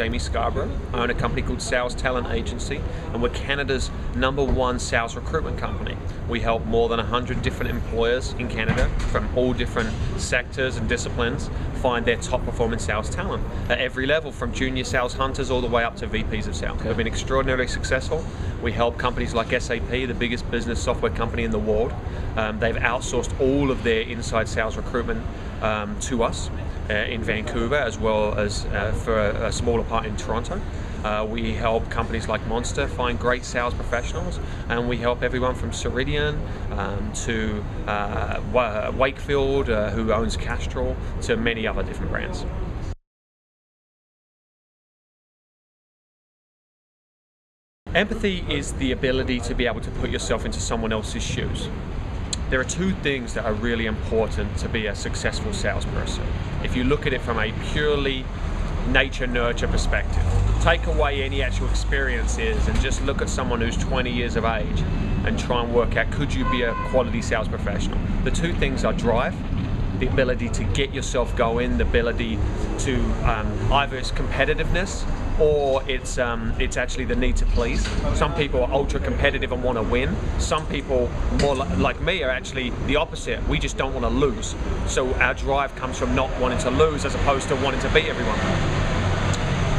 Jamie Scarborough. I own a company called Sales Talent Agency, and we're Canada's #1 sales recruitment company. We help more than 100 different employers in Canada from all different sectors and disciplines find their top performing sales talent at every level, from junior sales hunters all the way up to VPs of sales. We've been extraordinarily successful. We help companies like SAP, the biggest business software company in the world. They've outsourced all of their inside sales recruitment to us in Vancouver, as well as for a smaller part in Toronto. We help companies like Monster find great sales professionals, and we help everyone from Ceridian to Wakefield, who owns Castrol, to many other different brands. Empathy is the ability to be able to put yourself into someone else's shoes. There are two things that are really important to be a successful salesperson. If you look at it from a purely nature-nurture perspective, take away any actual experiences and just look at someone who's 20 years of age and try and work out, could you be a quality sales professional? The two things are drive, the ability to get yourself going, the ability to either it's competitiveness or it's actually the need to please. Some people are ultra competitive and want to win. Some people, more like me, are actually the opposite. We just don't want to lose. So our drive comes from not wanting to lose as opposed to wanting to beat everyone.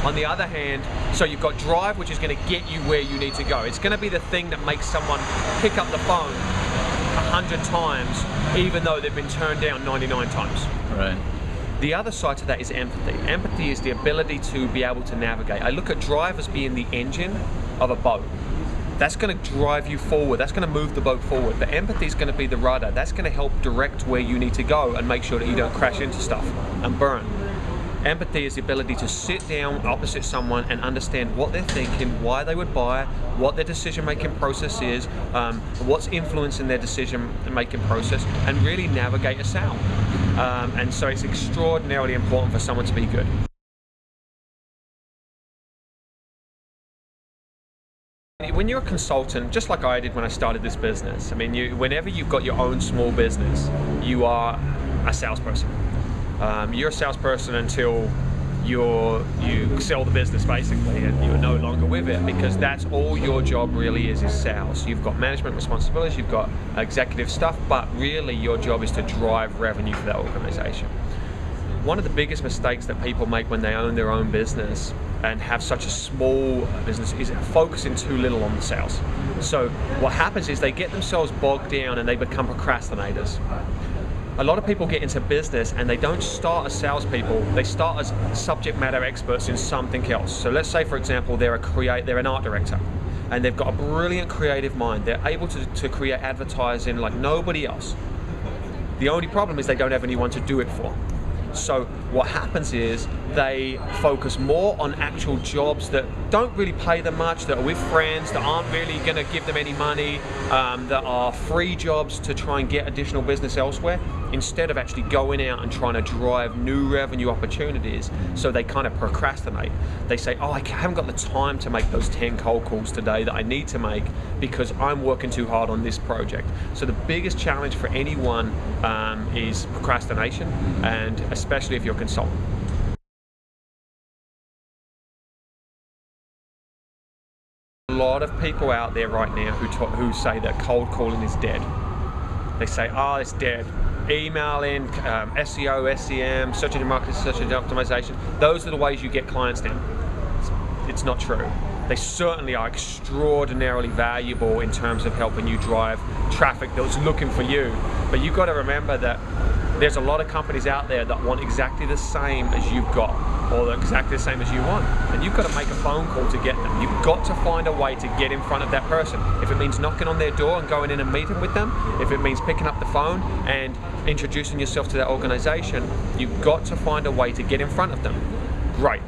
On the other hand, so you've got drive, which is going to get you where you need to go. It's going to be the thing that makes someone pick up the phone 100 times, even though they've been turned down 99 times. Right. The other side to that is empathy. Empathy is the ability to be able to navigate. I look at drive as being the engine of a boat. That's going to drive you forward. That's going to move the boat forward. But empathy is going to be the rudder. That's going to help direct where you need to go and make sure that you don't crash into stuff and burn. Empathy is the ability to sit down opposite someone and understand what they're thinking, why they would buy, what their decision-making process is, what's influencing their decision-making process, and really navigate a sale. And so it's extraordinarily important for someone to be good. When you're a consultant, just like I did when I started this business, I mean, whenever you've got your own small business, you are a salesperson. You're a salesperson until you sell the business, basically, and you're no longer with it, because that's all your job really is sales. You've got management responsibilities, you've got executive stuff, but really your job is to drive revenue for that organization. One of the biggest mistakes that people make when they own their own business and have such a small business is focusing too little on the sales. So what happens is they get themselves bogged down and they become procrastinators. A lot of people get into business and they don't start as salespeople, they start as subject matter experts in something else. So let's say, for example, they're an art director and they've got a brilliant creative mind. They're able to create advertising like nobody else. The only problem is they don't have anyone to do it for. So what happens is they focus more on actual jobs that don't really pay them much, that are with friends, that aren't really going to give them any money, that are free jobs to try and get additional business elsewhere, instead of actually going out and trying to drive new revenue opportunities. So they kind of procrastinate. They say, oh, I haven't got the time to make those 10 cold calls today that I need to make because I'm working too hard on this project. So the biggest challenge for anyone is procrastination, and especially if you're a consultant. A lot of people out there right now who say that cold calling is dead. They say, oh, it's dead. Emailing, SEO, SEM, search engine marketing, search engine optimization, those are the ways you get clients now. It's not true. They certainly are extraordinarily valuable in terms of helping you drive traffic that's looking for you. But you've got to remember that there's a lot of companies out there that want exactly the same as you've got, or exactly the same as you want. And you've got to make a phone call to get them. You've got to find a way to get in front of that person. If it means knocking on their door and going in and meeting with them, if it means picking up the phone and introducing yourself to that organization, you've got to find a way to get in front of them. Great.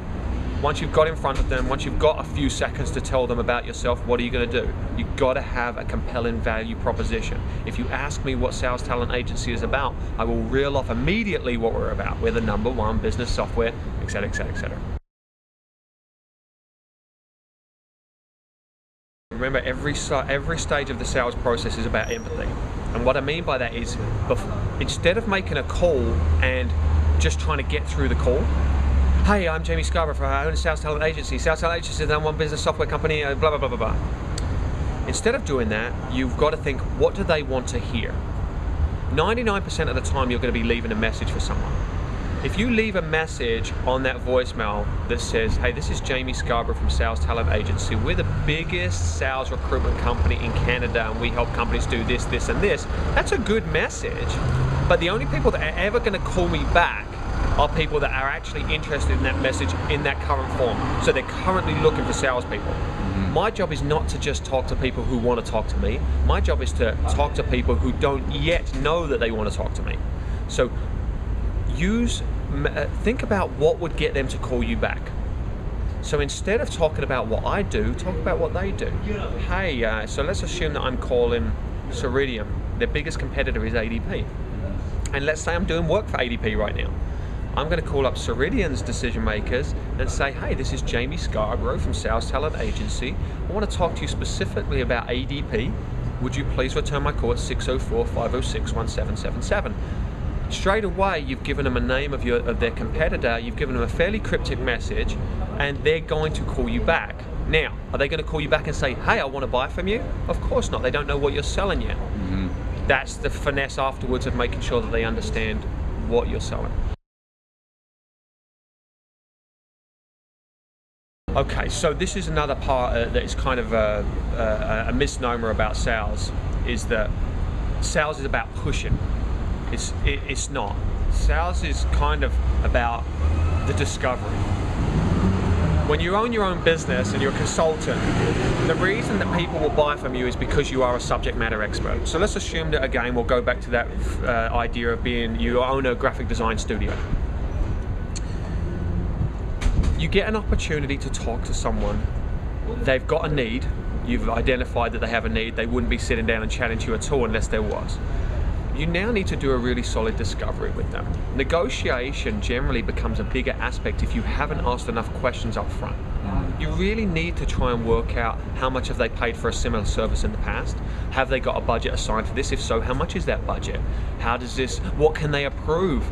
Once you've got in front of them, once you've got a few seconds to tell them about yourself, what are you going to do? You've got to have a compelling value proposition. If you ask me what Sales Talent Agency is about, I will reel off immediately what we're about. We're the #1 business software, etc., etc., etc. Remember, every stage of the sales process is about empathy. And what I mean by that is, instead of making a call and just trying to get through the call, Hey, I'm Jamie Scarborough. I own a sales talent agency. Sales talent agency is the #1 business software company, blah, blah, blah, blah, blah. Instead of doing that, you've got to think, what do they want to hear? 99% of the time, you're going to be leaving a message for someone. If you leave a message on that voicemail that says, hey, this is Jamie Scarborough from Sales Talent Agency. We're the biggest sales recruitment company in Canada, and we help companies do this, this, and this. That's a good message. But the only people that are ever going to call me back are people that are actually interested in that message in that current form. So they're currently looking for salespeople. My job is not to just talk to people who want to talk to me. My job is to talk to people who don't yet know that they want to talk to me. So think about what would get them to call you back. So instead of talking about what I do, talk about what they do. Hey, so let's assume that I'm calling Ceridian. Their biggest competitor is ADP. And let's say I'm doing work for ADP right now. I'm going to call up Ceridian's decision makers and say, hey, this is Jamie Scarborough from Sales Talent Agency. I want to talk to you specifically about ADP. Would you please return my call at 604-506-1777? Straight away, you've given them a name of their competitor, you've given them a fairly cryptic message, and they're going to call you back. Now, are they going to call you back and say, hey, I want to buy from you? Of course not. They don't know what you're selling yet. That's the finesse afterwards of making sure that they understand what you're selling. Okay, so this is another part that is kind of a misnomer about sales, is that sales is about pushing. It's not. Sales is kind of about the discovery. When you own your own business and you're a consultant, the reason that people will buy from you is because you are a subject matter expert. So let's assume that, again, we'll go back to that idea of being, you own a graphic design studio. You get an opportunity to talk to someone, they've got a need, you've identified that they have a need, they wouldn't be sitting down and chatting to you at all unless there was. You now need to do a really solid discovery with them. Negotiation generally becomes a bigger aspect if you haven't asked enough questions up front. You really need to try and work out how much have they paid for a similar service in the past. Have they got a budget assigned for this? If so, how much is that budget? How does this, what can they approve?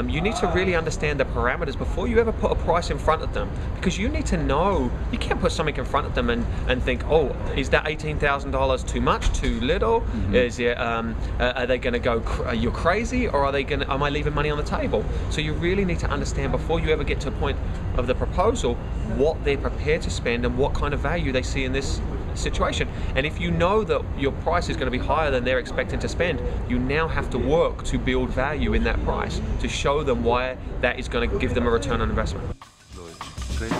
You need to really understand the parameters before you ever put a price in front of them, because you need to know, you can't put something in front of them and think, oh, is that $18,000 too much, too little? Is it, are they gonna go, you're crazy, or am I leaving money on the table? So you really need to understand before you ever get to a point of the proposal, what they're prepared to spend and what kind of value they see in this situation. And if you know that your price is going to be higher than they're expecting to spend, you now have to work to build value in that price to show them why that is going to give them a return on investment. Great.